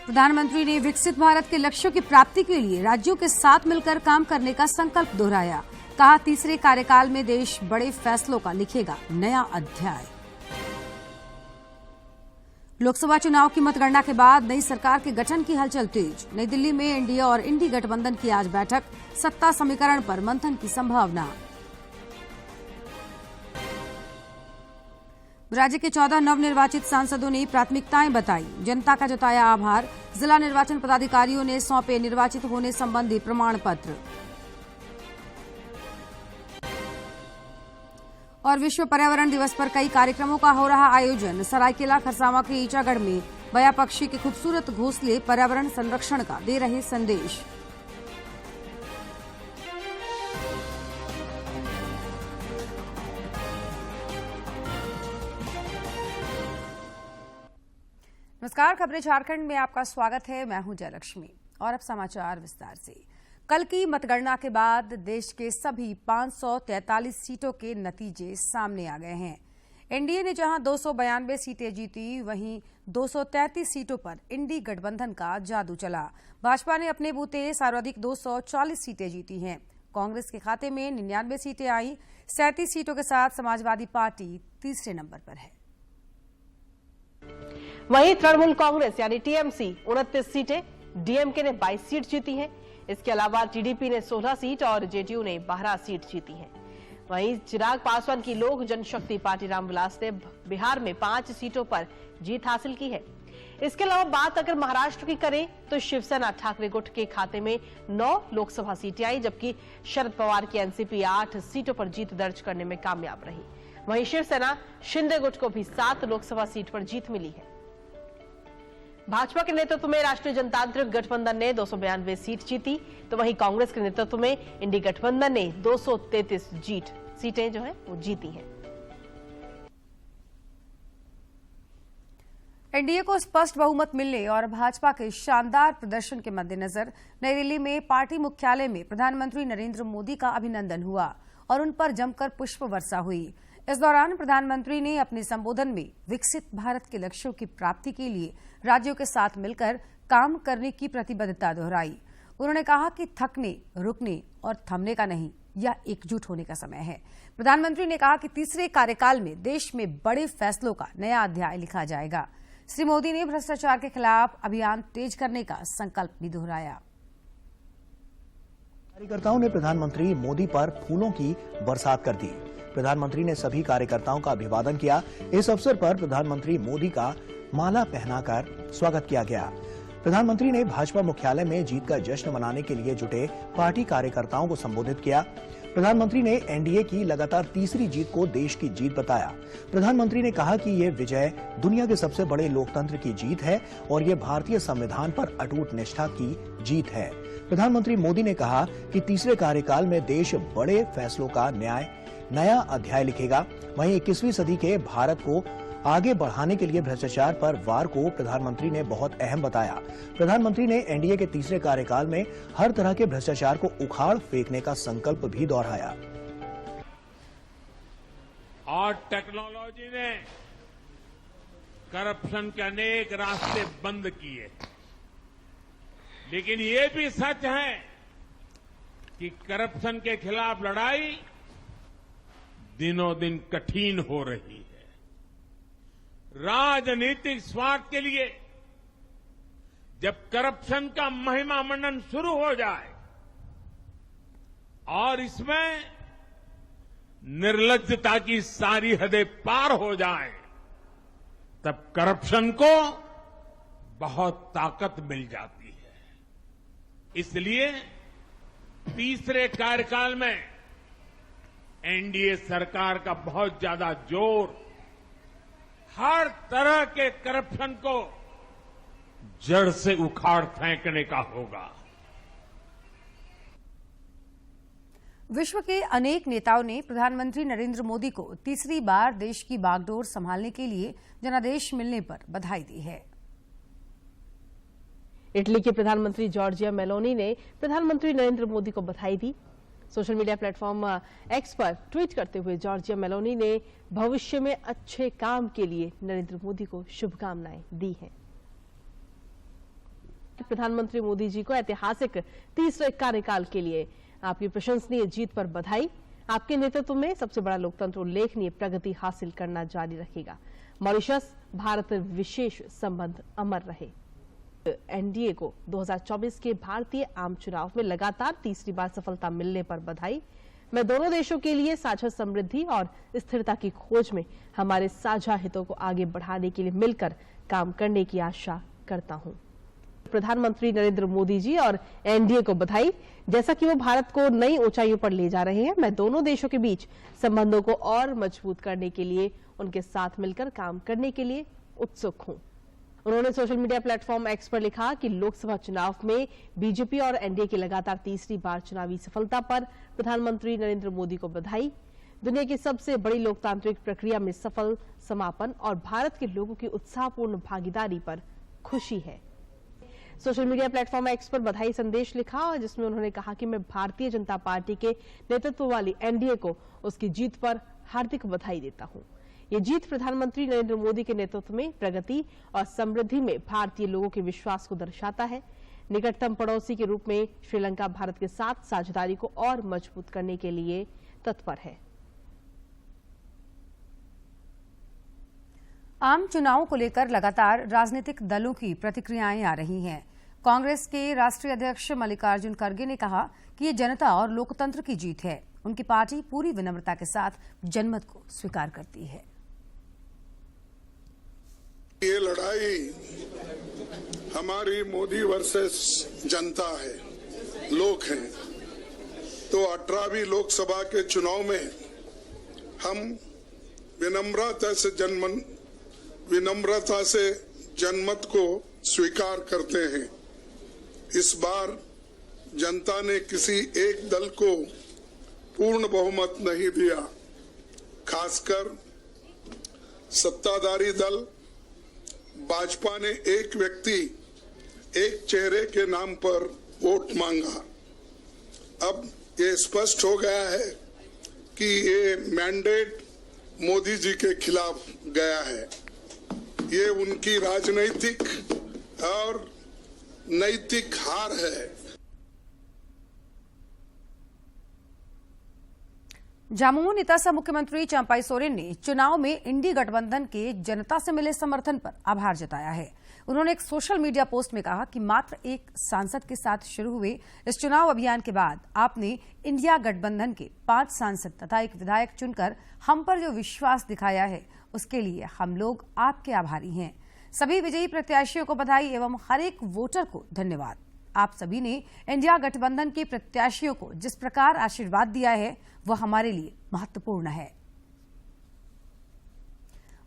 प्रधानमंत्री ने विकसित भारत के लक्ष्यों की प्राप्ति के लिए राज्यों के साथ मिलकर काम करने का संकल्प दोहराया। कहा, तीसरे कार्यकाल में देश बड़े फैसलों का लिखेगा नया अध्याय। लोकसभा चुनाव की मतगणना के बाद नई सरकार के गठन की हलचल तेज। नई दिल्ली में एनडीए और इंडी गठबंधन की आज बैठक, सत्ता समीकरण पर मंथन की संभावना। राज्य के 14 नवनिर्वाचित सांसदों ने प्राथमिकताएं बताई, जनता का जताया आभार। जिला निर्वाचन पदाधिकारियों ने सौंपे निर्वाचित होने संबंधी प्रमाण पत्र। और विश्व पर्यावरण दिवस पर कई कार्यक्रमों का हो रहा आयोजन। सरायकेला खरसावां के ईचागढ़ में बया पक्षी के खूबसूरत घोंसले पर्यावरण संरक्षण का दे रहे संदेश। नमस्कार, खबरें झारखंड में आपका स्वागत है। मैं हूं जयलक्ष्मी और अब समाचार विस्तार से। कल की मतगणना के बाद देश के सभी 543 सीटों के नतीजे सामने आ गए हैं। एनडीए ने जहां 292 सीटें जीती, वहीं 233 सीटों पर इंडी गठबंधन का जादू चला। भाजपा ने अपने बूते सर्वाधिक 240 सीटें जीती हैं। कांग्रेस के खाते में 99 सीटें आई। 37 सीटों के साथ समाजवादी पार्टी तीसरे नंबर पर है। वहीं तृणमूल कांग्रेस यानी टीएमसी 29 सीटें, डीएमके ने 22 सीट जीती हैं। इसके अलावा टीडीपी ने 16 सीट और जेडीयू ने 12 सीट जीती हैं। वहीं चिराग पासवान की लोक जनशक्ति पार्टी रामविलास ने बिहार में 5 सीटों पर जीत हासिल की है। इसके अलावा बात अगर महाराष्ट्र की करें तो शिवसेना ठाकरे गुट के खाते में 9 लोकसभा सीटें आई, जबकि शरद पवार की एनसीपी 8 सीटों पर जीत दर्ज करने में कामयाब रही। वहीं शिवसेना शिंदे गुट को भी 7 लोकसभा सीट पर जीत मिली है। भाजपा के नेतृत्व में राष्ट्रीय जनतांत्रिक गठबंधन ने 292 सीट जीती, तो वहीं कांग्रेस के नेतृत्व में इंडी गठबंधन ने 233 सीटें जो है वो जीती हैं। एनडीए को स्पष्ट बहुमत मिलने और भाजपा के शानदार प्रदर्शन के मद्देनजर नई दिल्ली में पार्टी मुख्यालय में प्रधानमंत्री नरेंद्र मोदी का अभिनंदन हुआ और उन पर जमकर पुष्प वर्षा हुई। इस दौरान प्रधानमंत्री ने अपने संबोधन में विकसित भारत के लक्ष्यों की प्राप्ति के लिए राज्यों के साथ मिलकर काम करने की प्रतिबद्धता दोहराई। उन्होंने कहा कि थकने, रुकने और थमने का नहीं, यह एकजुट होने का समय है। प्रधानमंत्री ने कहा कि तीसरे कार्यकाल में देश में बड़े फैसलों का नया अध्याय लिखा जाएगा। श्री मोदी ने भ्रष्टाचार के खिलाफ अभियान तेज करने का संकल्प भी दोहराया। कार्यकर्ताओं ने प्रधानमंत्री मोदी पर फूलों की बरसात कर दी। प्रधानमंत्री ने सभी कार्यकर्ताओं का अभिवादन किया। इस अवसर पर प्रधानमंत्री मोदी का माला पहनाकर स्वागत किया गया। प्रधानमंत्री ने भाजपा मुख्यालय में जीत का जश्न मनाने के लिए जुटे पार्टी कार्यकर्ताओं को संबोधित किया। प्रधानमंत्री ने एनडीए की लगातार तीसरी जीत को देश की जीत बताया। प्रधानमंत्री ने कहा कि ये विजय दुनिया के सबसे बड़े लोकतंत्र की जीत है और ये भारतीय संविधान पर अटूट निष्ठा की जीत है। प्रधानमंत्री मोदी ने कहा कि तीसरे कार्यकाल में देश बड़े फैसलों का नया अध्याय लिखेगा। वहीं 21वीं सदी के भारत को आगे बढ़ाने के लिए भ्रष्टाचार पर वार को प्रधानमंत्री ने बहुत अहम बताया। प्रधानमंत्री ने एनडीए के तीसरे कार्यकाल में हर तरह के भ्रष्टाचार को उखाड़ फेंकने का संकल्प भी दोहराया। और टेक्नोलॉजी ने करप्शन के अनेक रास्ते बंद किए, लेकिन ये भी सच है कि करप्शन के खिलाफ लड़ाई दिनों दिन कठिन हो रही है। राजनीतिक स्वार्थ के लिए जब करप्शन का महिमा मंडन शुरू हो जाए और इसमें निर्लज्जता की सारी हदें पार हो जाए, तब करप्शन को बहुत ताकत मिल जाती है। इसलिए तीसरे कार्यकाल में एनडीए सरकार का बहुत ज्यादा जोर हर तरह के करप्शन को जड़ से उखाड़ फेंकने का होगा। विश्व के अनेक नेताओं ने प्रधानमंत्री नरेंद्र मोदी को तीसरी बार देश की बागडोर संभालने के लिए जनादेश मिलने पर बधाई दी है। इटली के प्रधानमंत्री जॉर्जिया मेलोनी ने प्रधानमंत्री नरेंद्र मोदी को बधाई दी। सोशल मीडिया प्लेटफॉर्म एक्स पर ट्वीट करते हुए जॉर्जिया मेलोनी ने भविष्य में अच्छे काम के लिए नरेंद्र मोदी को शुभकामनाएं दी हैं। कि प्रधानमंत्री मोदी जी को ऐतिहासिक तीसरे कार्यकाल के लिए आपकी प्रशंसनीय जीत पर बधाई। आपके नेतृत्व में सबसे बड़ा लोकतंत्र उल्लेखनीय प्रगति हासिल करना जारी रखेगा। मॉरिशस भारत विशेष संबंध अमर रहे। एनडीए को 2024 के भारतीय आम चुनाव में लगातार तीसरी बार सफलता मिलने पर बधाई। मैं दोनों देशों के लिए साझा समृद्धि और स्थिरता की खोज में हमारे साझा हितों को आगे बढ़ाने के लिए मिलकर काम करने की आशा करता हूं। प्रधानमंत्री नरेंद्र मोदी जी और एनडीए को बधाई। जैसा कि वो भारत को नई ऊंचाइयों पर ले जा रहे हैं, मैं दोनों देशों के बीच संबंधों को और मजबूत करने के लिए उनके साथ मिलकर काम करने के लिए उत्सुक हूं। उन्होंने सोशल मीडिया प्लेटफॉर्म एक्स पर लिखा कि लोकसभा चुनाव में बीजेपी और एनडीए की लगातार तीसरी बार चुनावी सफलता पर प्रधानमंत्री नरेंद्र मोदी को बधाई। दुनिया की सबसे बड़ी लोकतांत्रिक प्रक्रिया में सफल समापन और भारत के लोगों की उत्साहपूर्ण भागीदारी पर खुशी है। सोशल मीडिया प्लेटफॉर्म एक्स पर बधाई संदेश लिखा और जिसमें उन्होंने कहा कि मैं भारतीय जनता पार्टी के नेतृत्व वाली एनडीए को उसकी जीत पर हार्दिक बधाई देता हूं। ये जीत प्रधानमंत्री नरेंद्र मोदी के नेतृत्व में प्रगति और समृद्धि में भारतीय लोगों के विश्वास को दर्शाता है। निकटतम पड़ोसी के रूप में श्रीलंका भारत के साथ साझेदारी को और मजबूत करने के लिए तत्पर है। आम चुनावों को लेकर लगातार राजनीतिक दलों की प्रतिक्रियाएं आ रही हैं। कांग्रेस के राष्ट्रीय अध्यक्ष मल्लिकार्जुन खड़गे ने कहा कि ये जनता और लोकतंत्र की जीत है। उनकी पार्टी पूरी विनम्रता के साथ जनमत को स्वीकार करती है। ये लड़ाई हमारी मोदी वर्सेस जनता है, लोग हैं। तो 18वीं लोकसभा के चुनाव में हम विनम्रता से जनमत को स्वीकार करते हैं। इस बार जनता ने किसी एक दल को पूर्ण बहुमत नहीं दिया। खासकर सत्ताधारी दल भाजपा ने एक व्यक्ति एक चेहरे के नाम पर वोट मांगा। अब ये स्पष्ट हो गया है कि ये मैंडेट मोदी जी के खिलाफ गया है। ये उनकी राजनीतिक और नैतिक हार है। झामुमो नेता सह मुख्यमंत्री चंपाई सोरेन ने चुनाव में इंडी गठबंधन के जनता से मिले समर्थन पर आभार जताया है। उन्होंने एक सोशल मीडिया पोस्ट में कहा कि मात्र एक सांसद के साथ शुरू हुए इस चुनाव अभियान के बाद आपने इंडिया गठबंधन के 5 सांसद तथा एक विधायक चुनकर हम पर जो विश्वास दिखाया है उसके लिए हम लोग आपके आभारी हैं। सभी विजयी प्रत्याशियों को बधाई एवं हर एक वोटर को धन्यवाद। आप सभी ने इंडिया गठबंधन के प्रत्याशियों को जिस प्रकार आशीर्वाद दिया है वह हमारे लिए महत्वपूर्ण है।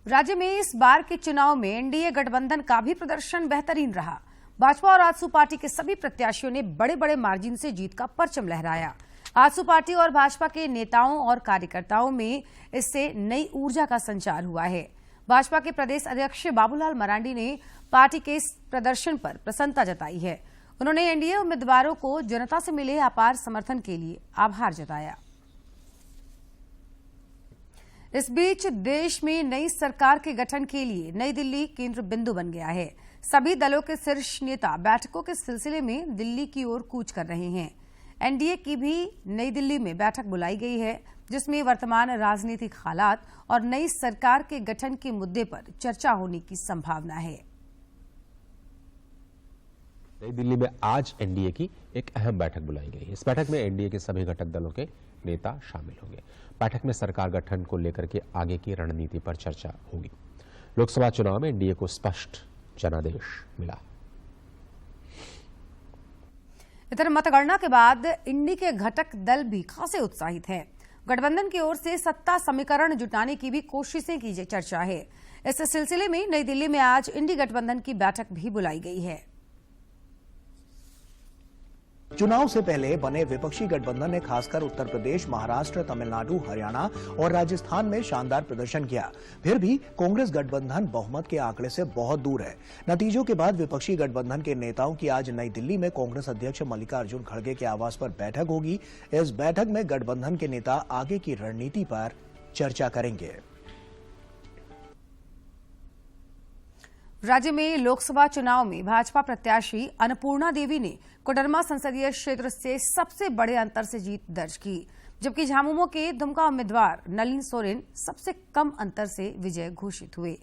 राज्य में इस बार के चुनाव में एनडीए गठबंधन का भी प्रदर्शन बेहतरीन रहा। भाजपा और आजसू पार्टी के सभी प्रत्याशियों ने बड़े बड़े मार्जिन से जीत का परचम लहराया। आजसू पार्टी और भाजपा के नेताओं और कार्यकर्ताओं में इससे नई ऊर्जा का संचार हुआ है। भाजपा के प्रदेश अध्यक्ष बाबूलाल मरांडी ने पार्टी के इस प्रदर्शन पर प्रसन्नता जताई है। उन्होंने एनडीए उम्मीदवारों को जनता से मिले अपार समर्थन के लिए आभार जताया। इस बीच देश में नई सरकार के गठन के लिए नई दिल्ली केंद्र बिंदु बन गया है। सभी दलों के शीर्ष नेता बैठकों के सिलसिले में दिल्ली की ओर कूच कर रहे हैं। एनडीए की भी नई दिल्ली में बैठक बुलाई गई है, जिसमें वर्तमान राजनीतिक हालात और नई सरकार के गठन के मुद्दे पर चर्चा होने की संभावना है। नई दिल्ली में आज एनडीए की एक अहम बैठक बुलाई गई है। इस बैठक में एनडीए के सभी घटक दलों के नेता शामिल होंगे। बैठक में सरकार गठन को लेकर के आगे की रणनीति पर चर्चा होगी। लोकसभा चुनाव में एनडीए को स्पष्ट जनादेश मिला। इधर मतगणना के बाद इंडी के घटक दल भी खासे उत्साहित हैं। गठबंधन की ओर से सत्ता समीकरण जुटाने की भी कोशिशें की चर्चा है। इस सिलसिले में नई दिल्ली में आज इंडी गठबंधन की बैठक भी बुलाई गई है। चुनाव से पहले बने विपक्षी गठबंधन ने खासकर उत्तर प्रदेश, महाराष्ट्र, तमिलनाडु, हरियाणा और राजस्थान में शानदार प्रदर्शन किया। फिर भी कांग्रेस गठबंधन बहुमत के आंकड़े से बहुत दूर है। नतीजों के बाद विपक्षी गठबंधन के नेताओं की आज नई दिल्ली में कांग्रेस अध्यक्ष मल्लिकार्जुन खड़गे के आवास पर बैठक होगी। इस बैठक में गठबंधन के नेता आगे की रणनीति पर चर्चा करेंगे। राज्य में लोकसभा चुनाव में भाजपा प्रत्याशी अन्नपूर्णा देवी ने कोडरमा संसदीय क्षेत्र से सबसे बड़े अंतर से जीत दर्ज की, जबकि झामुमो के दुमका उम्मीदवार नलिन सोरेन सबसे कम अंतर से विजय घोषित हुए।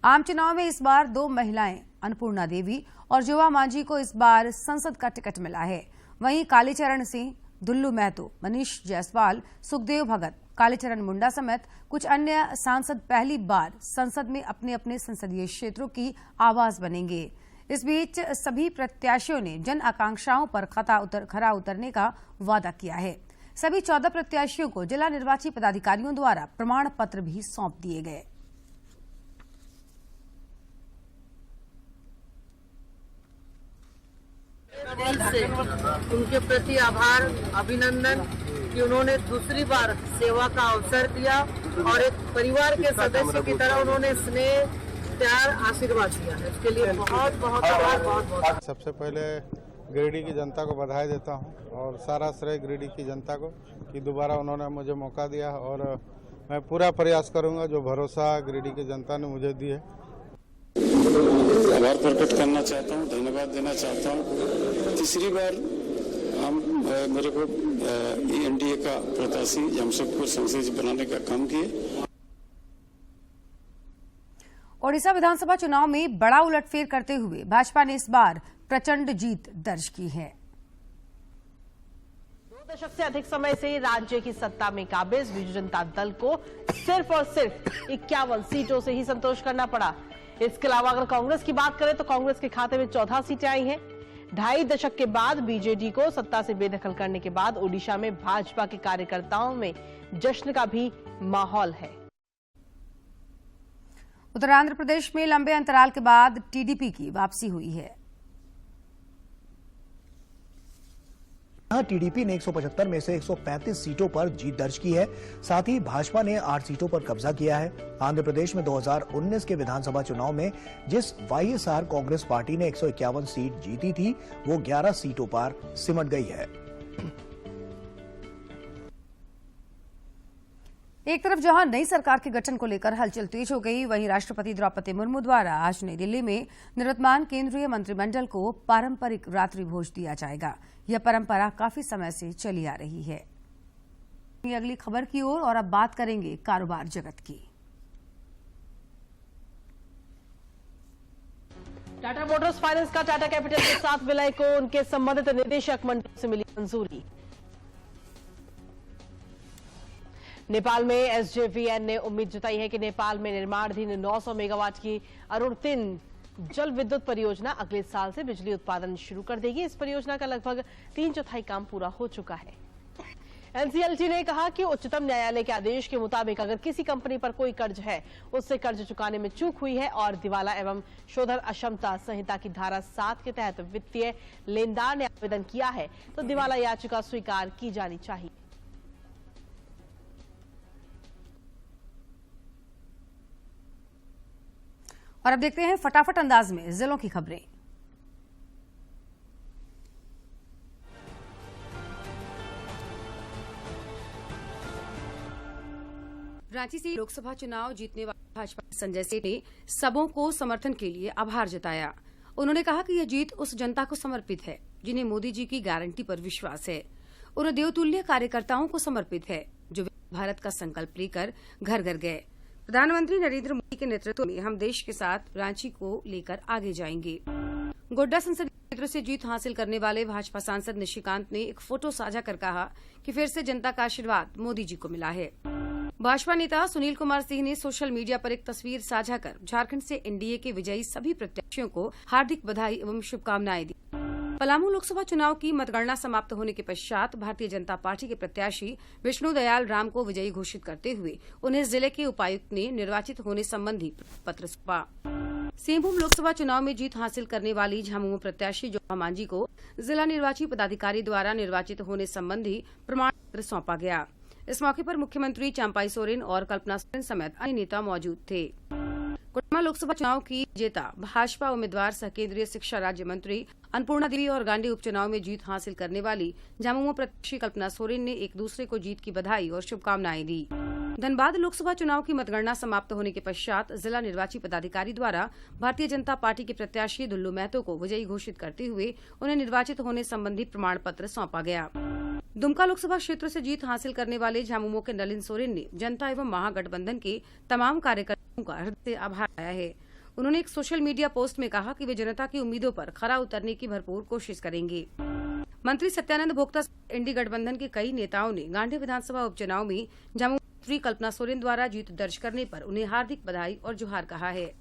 आम चुनाव में इस बार 2 महिलाएं अन्नपूर्णा देवी और जोवा मांझी को इस बार संसद का टिकट मिला है। वहीं कालीचरण सिंह, दुल्लू महतो, मनीष जायसवाल, सुखदेव भगत, कालीचरण मुंडा समेत कुछ अन्य सांसद पहली बार संसद में अपने अपने संसदीय क्षेत्रों की आवाज बनेंगे। इस बीच सभी प्रत्याशियों ने जन आकांक्षाओं पर खरा उतरने का वादा किया है। सभी 14 प्रत्याशियों को जिला निर्वाची पदाधिकारियों द्वारा प्रमाण पत्र भी सौंप दिए गए। दिल से उनके प्रति आभार, अभिनंदन कि उन्होंने दूसरी बार सेवा का अवसर दिया और एक परिवार के सदस्य की तरह उन्होंने स्नेह, प्यार, आशीर्वाद दिया है। इसके लिए बहुत बहुत आभार, बहुत बहुत। सबसे पहले गिरिडीह की जनता को बधाई देता हूं और सारा श्रेय गिरिडीह की जनता को कि दोबारा उन्होंने मुझे मौका दिया और मैं पूरा प्रयास करूंगा जो भरोसा गिरिडीह की जनता ने मुझे दी है। आभार प्रकट करना चाहता हूं, धन्यवाद देना चाहता हूं। तीसरी बार मेरे को एनडीए का प्रत्याशी जमशेदपुर संसदीय बनाने का काम किए। ओडिशा विधानसभा चुनाव में बड़ा उलटफेर करते हुए भाजपा ने इस बार प्रचंड जीत दर्ज की है। 2 दशक से अधिक समय से राज्य की सत्ता में काबिज बिजू जनता दल को सिर्फ और सिर्फ 51 सीटों से ही संतोष करना पड़ा। इसके अलावा अगर कांग्रेस की बात करें तो कांग्रेस के खाते में 14 सीटें आई हैं। 2.5 दशक के बाद बीजेडी को सत्ता से बेदखल करने के बाद ओडिशा में भाजपा के कार्यकर्ताओं में जश्न का भी माहौल है। उधर आंध्र प्रदेश में लंबे अंतराल के बाद टीडीपी की वापसी हुई है। टीडीपी ने 175 में से 135 सीटों पर जीत दर्ज की है। साथ ही भाजपा ने 8 सीटों पर कब्जा किया है। आंध्र प्रदेश में 2019 के विधानसभा चुनाव में जिस वाईएसआर कांग्रेस पार्टी ने 151 सीट जीती थी, वो 11 सीटों पर सिमट गई है। एक तरफ जहां नई सरकार के गठन को लेकर हलचल तेज हो गई, वहीं राष्ट्रपति द्रौपदी मुर्मू द्वारा आज नई दिल्ली में निवर्तमान केंद्रीय मंत्रिमंडल को पारंपरिक रात्रि भोज दिया जाएगा। यह परंपरा काफी समय से चली आ रही है। अगली खबर की ओर और अब बात करेंगे कारोबार जगत की। टाटा मोटर्स फाइनेंस का टाटा कैपिटल के साथ विलय को उनके संबंधित निदेशक मंडल से मिली मंजूरी। नेपाल में एसजेवीएन ने उम्मीद जताई है कि नेपाल में निर्माणाधीन 900 मेगावाट की अरुण 3 जल विद्युत परियोजना अगले साल से बिजली उत्पादन शुरू कर देगी। इस परियोजना का लगभग 3/4 काम पूरा हो चुका है। एनसीएलटी ने कहा कि उच्चतम न्यायालय के आदेश के मुताबिक अगर किसी कंपनी पर कोई कर्ज है, उससे कर्ज चुकाने में चूक हुई है और दिवाला एवं शोधन अक्षमता संहिता की धारा 7 के तहत वित्तीय लेनदार ने आवेदन किया है तो दिवाला याचिका स्वीकार की जानी चाहिए। और अब देखते हैं फटाफट अंदाज में जिलों की खबरें। रांची से लोकसभा चुनाव जीतने वाले भाजपा संजय सेठ ने सबों को समर्थन के लिए आभार जताया। उन्होंने कहा कि यह जीत उस जनता को समर्पित है जिन्हें मोदी जी की गारंटी पर विश्वास है। उन्हें देवतुल्य कार्यकर्ताओं को समर्पित है जो भारत का संकल्प लेकर घर घर गए। प्रधानमंत्री नरेंद्र मोदी के नेतृत्व में हम देश के साथ रांची को लेकर आगे जाएंगे। गोड्डा संसदीय क्षेत्र से जीत हासिल करने वाले भाजपा सांसद निशिकांत ने एक फोटो साझा कर कहा कि फिर से जनता का आशीर्वाद मोदी जी को मिला है। भाजपा नेता सुनील कुमार सिंह ने सोशल मीडिया पर एक तस्वीर साझा कर झारखंड से एनडीए के विजयी सभी प्रत्याशियों को हार्दिक बधाई एवं शुभकामनाएं दी। पलामू लोकसभा चुनाव की मतगणना समाप्त होने के पश्चात भारतीय जनता पार्टी के प्रत्याशी विष्णु दयाल राम को विजयी घोषित करते हुए उन्हें जिले के उपायुक्त ने निर्वाचित होने संबंधी पत्र सौंपा। सिंहभूम लोकसभा चुनाव में जीत हासिल करने वाली झामुमो प्रत्याशी जोवा मांझी को जिला निर्वाची पदाधिकारी द्वारा निर्वाचित होने संबंधी प्रमाण पत्र सौंपा गया। इस मौके पर मुख्यमंत्री चंपाई सोरेन और कल्पना सोरेन समेत अन्य नेता मौजूद थे। कोडरमा लोकसभा चुनाव की विजेता भाजपा उम्मीदवार सह केंद्रीय शिक्षा राज्य मंत्री अन्नपूर्णा देवी और गांधी उपचुनाव में जीत हासिल करने वाली झामुमो प्रत्याशी कल्पना सोरेन ने एक दूसरे को जीत की बधाई और शुभकामनाएं दी। धनबाद लोकसभा चुनाव की मतगणना समाप्त होने के पश्चात जिला निर्वाची पदाधिकारी द्वारा भारतीय जनता पार्टी के प्रत्याशी दुल्लू महतो को विजयी घोषित करते हुए उन्हें निर्वाचित होने संबंधी प्रमाण पत्र सौंपा गया। दुमका लोकसभा क्षेत्र से जीत हासिल करने वाले झामुमो के नलिन सोरेन ने जनता एवं महागठबंधन के तमाम कार्यकर्ताओं का हृदय से आभार जताया है। उन्होंने एक सोशल मीडिया पोस्ट में कहा कि वे जनता की उम्मीदों पर खरा उतरने की भरपूर कोशिश करेंगे। मंत्री सत्यानंद भोक्ता एनडीए गठबंधन के कई नेताओं ने गांधी विधानसभा उपचुनाव में झामुमो मंत्री कल्पना सोरेन द्वारा जीत दर्ज करने पर उन्हें हार्दिक बधाई और जोहार कहा है।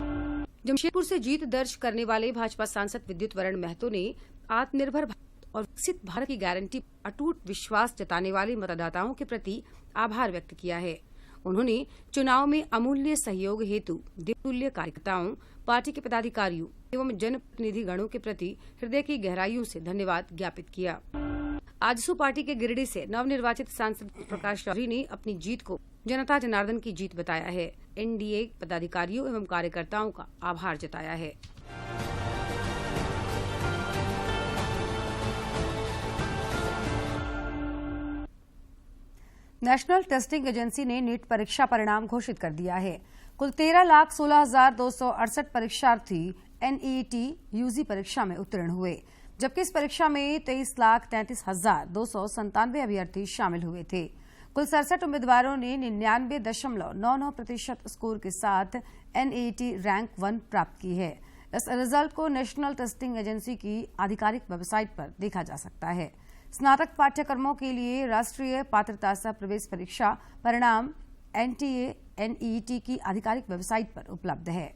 जमशेदपुर से जीत दर्ज करने वाले भाजपा सांसद विद्युत वरण महतो ने आत्मनिर्भर भारत और विकसित भारत की गारंटी पर अटूट विश्वास जताने वाले मतदाताओं के प्रति आभार व्यक्त किया है। उन्होंने चुनाव में अमूल्य सहयोग हेतु देवतुल्य कार्यकर्ताओं, पार्टी के पदाधिकारियों एवं जनप्रतिनिधि गणों के प्रति हृदय की गहराइयों से धन्यवाद ज्ञापित किया। आजसू पार्टी के गिरिडीह से नवनिर्वाचित सांसद प्रकाश चौधरी ने अपनी जीत को जनता जनार्दन की जीत बताया है। एनडीए पदाधिकारियों एवं कार्यकर्ताओं का आभार जताया है। नेशनल टेस्टिंग एजेंसी ने नीट परीक्षा परिणाम घोषित कर दिया है। कुल 13,16,268 परीक्षार्थी एनईटी यूजी परीक्षा में उत्तीर्ण हुए, जबकि इस परीक्षा में 23,33,297 अभ्यर्थी शामिल हुए थे। कुल 67 उम्मीदवारों ने 99.99% स्कोर के साथ एनईटी रैंक 1 प्राप्त की है। इस रिजल्ट को नेशनल टेस्टिंग एजेंसी की आधिकारिक वेबसाइट पर देखा जा सकता है। स्नातक पाठ्यक्रमों के लिए राष्ट्रीय पात्रता सह प्रवेश परीक्षा परिणाम एनटीए एनईटी की आधिकारिक वेबसाइट पर उपलब्ध है।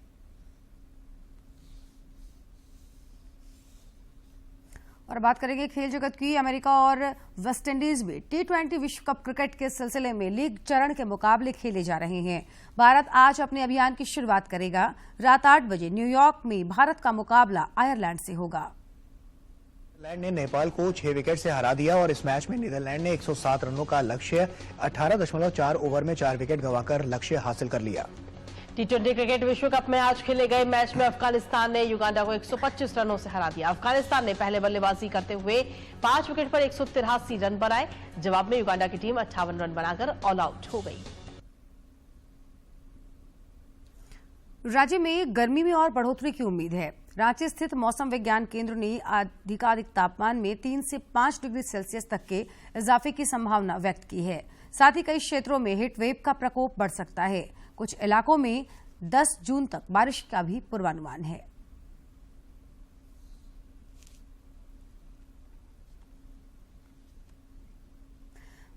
और बात करेंगे खेल जगत की। अमेरिका और वेस्टइंडीज में T20 विश्व कप क्रिकेट के सिलसिले में लीग चरण के मुकाबले खेले जा रहे हैं। भारत आज अपने अभियान की शुरुआत करेगा। रात 8 बजे न्यूयॉर्क में भारत का मुकाबला आयरलैंड से होगा। नीदरलैंड ने नेपाल को 6 विकेट से हरा दिया और इस मैच में नीदरलैंड ने 107 रनों का लक्ष्य 18.4 ओवर में 4 विकेट गंवाकर लक्ष्य हासिल कर लिया। T20 क्रिकेट विश्व कप में आज खेले गए मैच में अफगानिस्तान ने युगांडा को 125 रनों से हरा दिया। अफगानिस्तान ने पहले बल्लेबाजी करते हुए 5 विकेट पर 183 रन बनाए। जवाब में युगांडा की टीम 58 रन बनाकर ऑल आउट हो गई। राज्य में गर्मी में और बढ़ोतरी की उम्मीद है। रांची स्थित मौसम विज्ञान केंद्र ने अधिकाधिक तापमान में 3 से 5 डिग्री सेल्सियस तक के इजाफे की संभावना व्यक्त की है। साथ ही कई क्षेत्रों में हीट वेव का प्रकोप बढ़ सकता है। कुछ इलाकों में 10 जून तक बारिश का भी पूर्वानुमान है।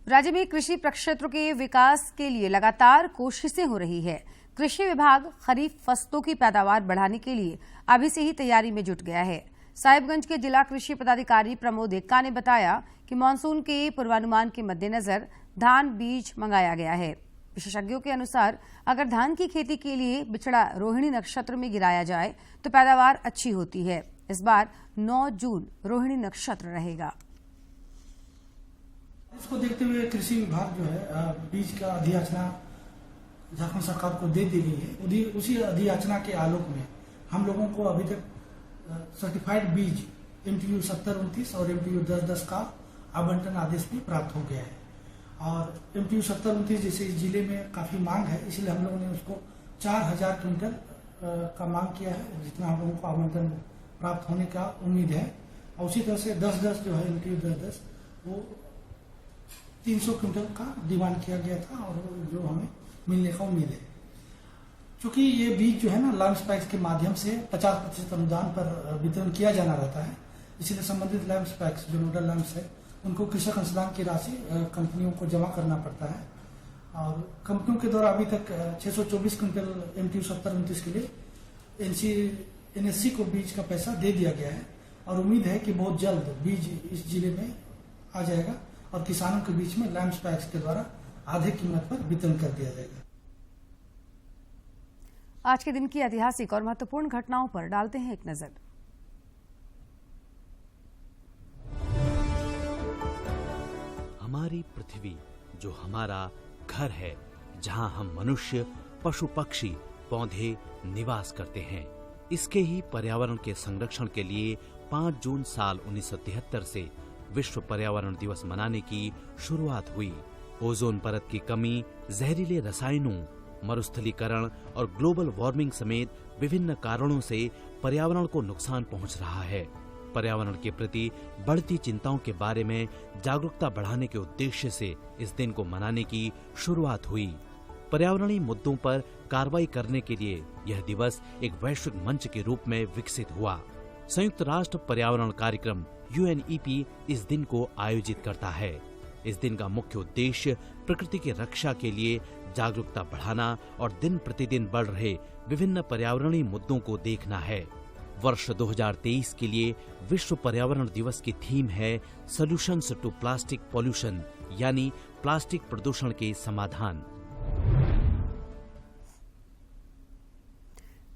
राज्य में कृषि प्रक्षेत्र के विकास के लिए लगातार कोशिशें हो रही है। कृषि विभाग खरीफ फसलों की पैदावार बढ़ाने के लिए अभी से ही तैयारी में जुट गया है। साहिबगंज के जिला कृषि पदाधिकारी प्रमोद एक्का ने बताया कि मानसून के पूर्वानुमान के मद्देनजर धान बीज मंगाया गया है। विशेषज्ञों के अनुसार अगर धान की खेती के लिए बिछड़ा रोहिणी नक्षत्र में गिराया जाए तो पैदावार अच्छी होती है। इस बार 9 जून रोहिणी नक्षत्र रहेगा। इसको देखते हुए कृषि विभाग जो है बीज का अधियाचना झारखंड सरकार को दे दी गई है। उसी अधियाचना के आलोक में हम लोगों को अभी तक सर्टिफाइड बीज MTU 7029 और MTU 1010 का आवंटन आदेश भी प्राप्त हो गया है। और MTU 7029 जैसे इस जिले में काफी मांग है, इसलिए हम लोगों ने उसको 4000 क्विंटल का मांग किया है, जितना हम लोगों को आवंटन प्राप्त होने का उम्मीद है। और उसी तरह से 1010 जो है MTU 1010 वो 300 क्विंटल का डिमांड किया गया था और जो हमें मिलने का उम्मीद है। चूंकि ये बीज जो है ना लैंड स्पैक्स के माध्यम से 50% अनुदान पर वितरण किया जाना रहता है, इसलिए संबंधित लैंड स्पैक्स जो नोडल लैंड्स है उनको कृषक अंशदान की राशि कंपनियों को जमा करना पड़ता है। और कंपनियों के द्वारा अभी तक 624 क्विंटल MTU 7029 के लिए NSC को बीज का पैसा दे दिया गया है और उम्मीद है कि बहुत जल्द बीज इस जिले में आ जाएगा और किसानों के बीच में लैंड स्पैक्स के द्वारा आधे कीमत पर वितरण कर दिया जाएगा। आज के दिन की ऐतिहासिक और महत्वपूर्ण घटनाओं पर डालते हैं एक नजर। हमारी पृथ्वी जो हमारा घर है, जहां हम मनुष्य, पशु पक्षी, पौधे निवास करते हैं, इसके ही पर्यावरण के संरक्षण के लिए 5 जून साल 1973 से विश्व पर्यावरण दिवस मनाने की शुरुआत हुई। ओजोन परत की कमी, जहरीले रसायनों, मरुस्थलीकरण और ग्लोबल वार्मिंग समेत विभिन्न कारणों से पर्यावरण को नुकसान पहुंच रहा है। पर्यावरण के प्रति बढ़ती चिंताओं के बारे में जागरूकता बढ़ाने के उद्देश्य से इस दिन को मनाने की शुरुआत हुई। पर्यावरणीय मुद्दों पर कार्रवाई करने के लिए यह दिवस एक वैश्विक मंच के रूप में विकसित हुआ। संयुक्त राष्ट्र पर्यावरण कार्यक्रम UNEP इस दिन को आयोजित करता है। इस दिन का मुख्य उद्देश्य प्रकृति की रक्षा के लिए जागरूकता बढ़ाना और दिन प्रतिदिन बढ़ रहे विभिन्न पर्यावरणीय मुद्दों को देखना है। वर्ष 2023 के लिए विश्व पर्यावरण दिवस की थीम है सॉल्यूशंस टू प्लास्टिक पॉल्यूशन, यानी प्लास्टिक प्रदूषण के समाधान।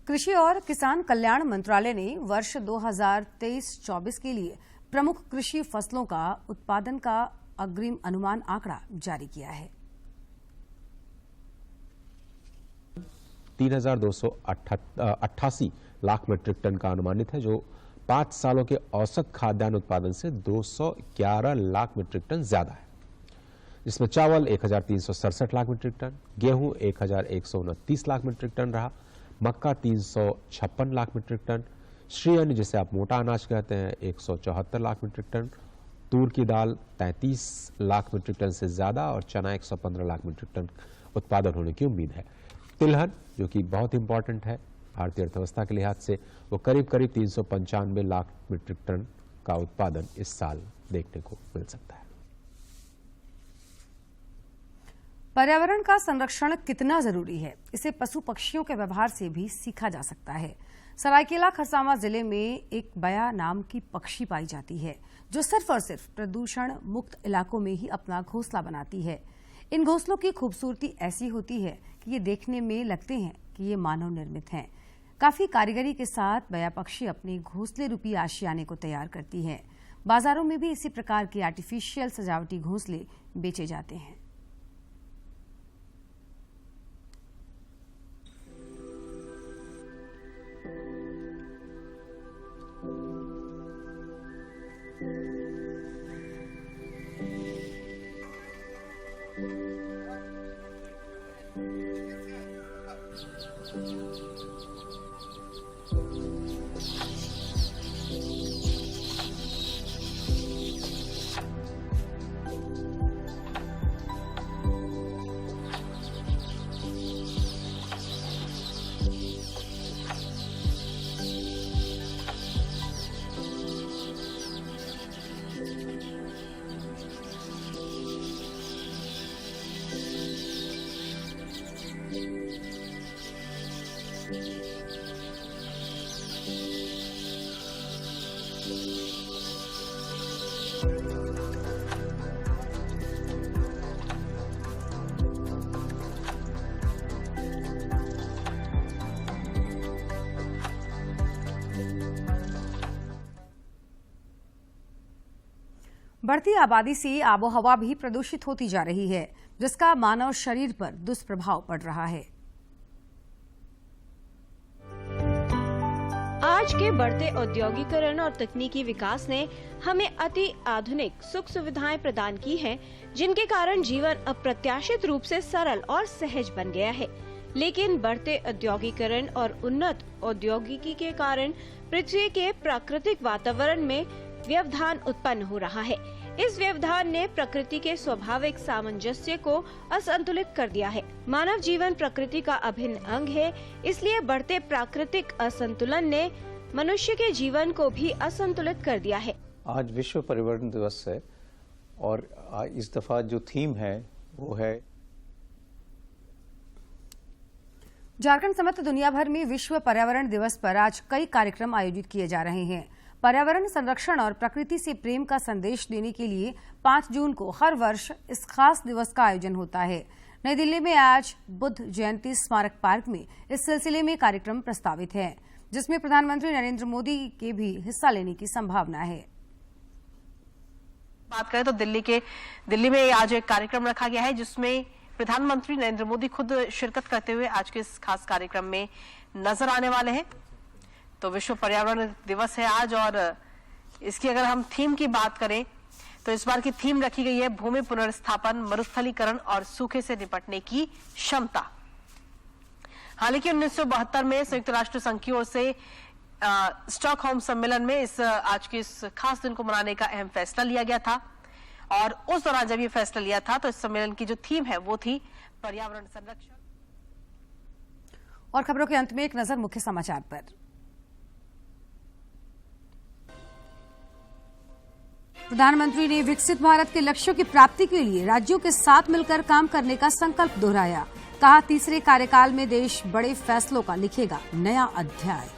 कृषि और किसान कल्याण मंत्रालय ने वर्ष 2023-24 के लिए प्रमुख कृषि फसलों का उत्पादन का अग्रिम अनुमान आंकड़ा जारी किया है। 3,288 लाख मीट्रिक टन का अनुमानित है, जो 5 सालों के औसत खाद्यान्न उत्पादन से 211 लाख मीट्रिक टन ज्यादा है। इसमें चावल 1,367 लाख मीट्रिक टन, गेहूं 1,129 लाख मीट्रिक टन रहा, मक्का 356 लाख मीट्रिक टन, श्री अन्न जिसे आप मोटा अनाज कहते हैं 174 लाख मीट्रिक टन, तूर की दाल 33 लाख मीट्रिक टन से ज्यादा और चना 115 लाख मीट्रिक टन उत्पादन होने की उम्मीद है। तिलहन, जो कि बहुत इंपॉर्टेंट है भारतीय अर्थव्यवस्था के लिहाज से, वो करीब 395 लाख मीट्रिक टन का उत्पादन इस साल देखने को मिल सकता है। पर्यावरण का संरक्षण कितना जरूरी है, इसे पशु पक्षियों के व्यवहार से भी सीखा जा सकता है। सरायकेला खरसावां जिले में एक बया नाम की पक्षी पाई जाती है, जो सिर्फ और सिर्फ प्रदूषण मुक्त इलाकों में ही अपना घोंसला बनाती है। इन घोंसलों की खूबसूरती ऐसी होती है कि ये देखने में लगते हैं कि ये मानव निर्मित हैं। काफी कारीगरी के साथ बया पक्षी अपने घोंसले रूपी आशियाने को तैयार करती है। बाजारों में भी इसी प्रकार के आर्टिफिशियल सजावटी घोंसले बेचे जाते हैं। बढ़ती आबादी से आबोहवा भी प्रदूषित होती जा रही है, जिसका मानव शरीर पर दुष्प्रभाव पड़ रहा है। आज के बढ़ते औद्योगिकरण और तकनीकी विकास ने हमें अति आधुनिक सुख सुविधाएं प्रदान की हैं, जिनके कारण जीवन अप्रत्याशित रूप से सरल और सहज बन गया है। लेकिन बढ़ते औद्योगिकरण और उन्नत औद्योगिकी के कारण पृथ्वी के प्राकृतिक वातावरण में व्यवधान उत्पन्न हो रहा है। इस व्यवधान ने प्रकृति के स्वाभाविक सामंजस्य को असंतुलित कर दिया है। मानव जीवन प्रकृति का अभिन्न अंग है, इसलिए बढ़ते प्राकृतिक असंतुलन ने मनुष्य के जीवन को भी असंतुलित कर दिया है। आज विश्व पर्यावरण दिवस है और इस दफा जो थीम है वो है झारखंड समेत दुनिया भर में विश्व पर्यावरण दिवस पर आज कई कार्यक्रम आयोजित किए जा रहे हैं। पर्यावरण संरक्षण और प्रकृति से प्रेम का संदेश देने के लिए 5 जून को हर वर्ष इस खास दिवस का आयोजन होता है। नई दिल्ली में आज बुद्ध जयंती स्मारक पार्क में इस सिलसिले में कार्यक्रम प्रस्तावित है, जिसमें प्रधानमंत्री नरेंद्र मोदी के भी हिस्सा लेने की संभावना है। बात करें तो दिल्ली में आज एक कार्यक्रम रखा गया है, जिसमें प्रधानमंत्री नरेंद्र मोदी खुद शिरकत करते हुए आज के इस खास कार्यक्रम में नजर आने वाले हैं। तो विश्व पर्यावरण दिवस है आज, और इसकी अगर हम थीम की बात करें तो इस बार की थीम रखी गई है भूमि पुनर्स्थापन, मरुस्थलीकरण और सूखे से निपटने की क्षमता। हालांकि 1972 में संयुक्त राष्ट्र संघ की ओर से स्टॉकहोम सम्मेलन में आज के इस खास दिन को मनाने का अहम फैसला लिया गया था और उस दौरान जब ये फैसला लिया था तो इस सम्मेलन की जो थीम है वो थी पर्यावरण संरक्षण। और खबरों के अंत में एक नजर मुख्य समाचार पर। प्रधानमंत्री ने विकसित भारत के लक्ष्यों की प्राप्ति के लिए राज्यों के साथ मिलकर काम करने का संकल्प दोहराया। कहा, तीसरे कार्यकाल में देश बड़े फैसलों का लिखेगा नया अध्याय।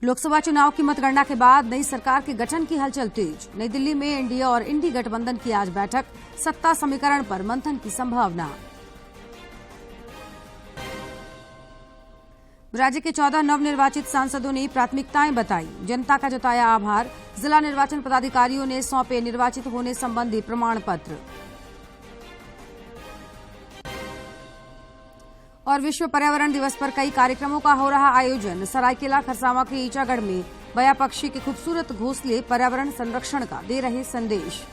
लोकसभा चुनाव की मतगणना के बाद नई सरकार के गठन की हलचल तेज। नई दिल्ली में एनडीए और इंडी गठबंधन की आज बैठक, सत्ता समीकरण पर मंथन की संभावना। राज्य के 14 नवनिर्वाचित सांसदों ने प्राथमिकताएं बताई, जनता का जताया आभार। जिला निर्वाचन पदाधिकारियों ने सौंपे निर्वाचित होने संबंधी प्रमाण पत्र। और विश्व पर्यावरण दिवस पर कई कार्यक्रमों का हो रहा आयोजन। सरायकेला खरसावां के ईचागढ़ में बया पक्षी के खूबसूरत घोंसले पर्यावरण संरक्षण का दे रहे संदेश।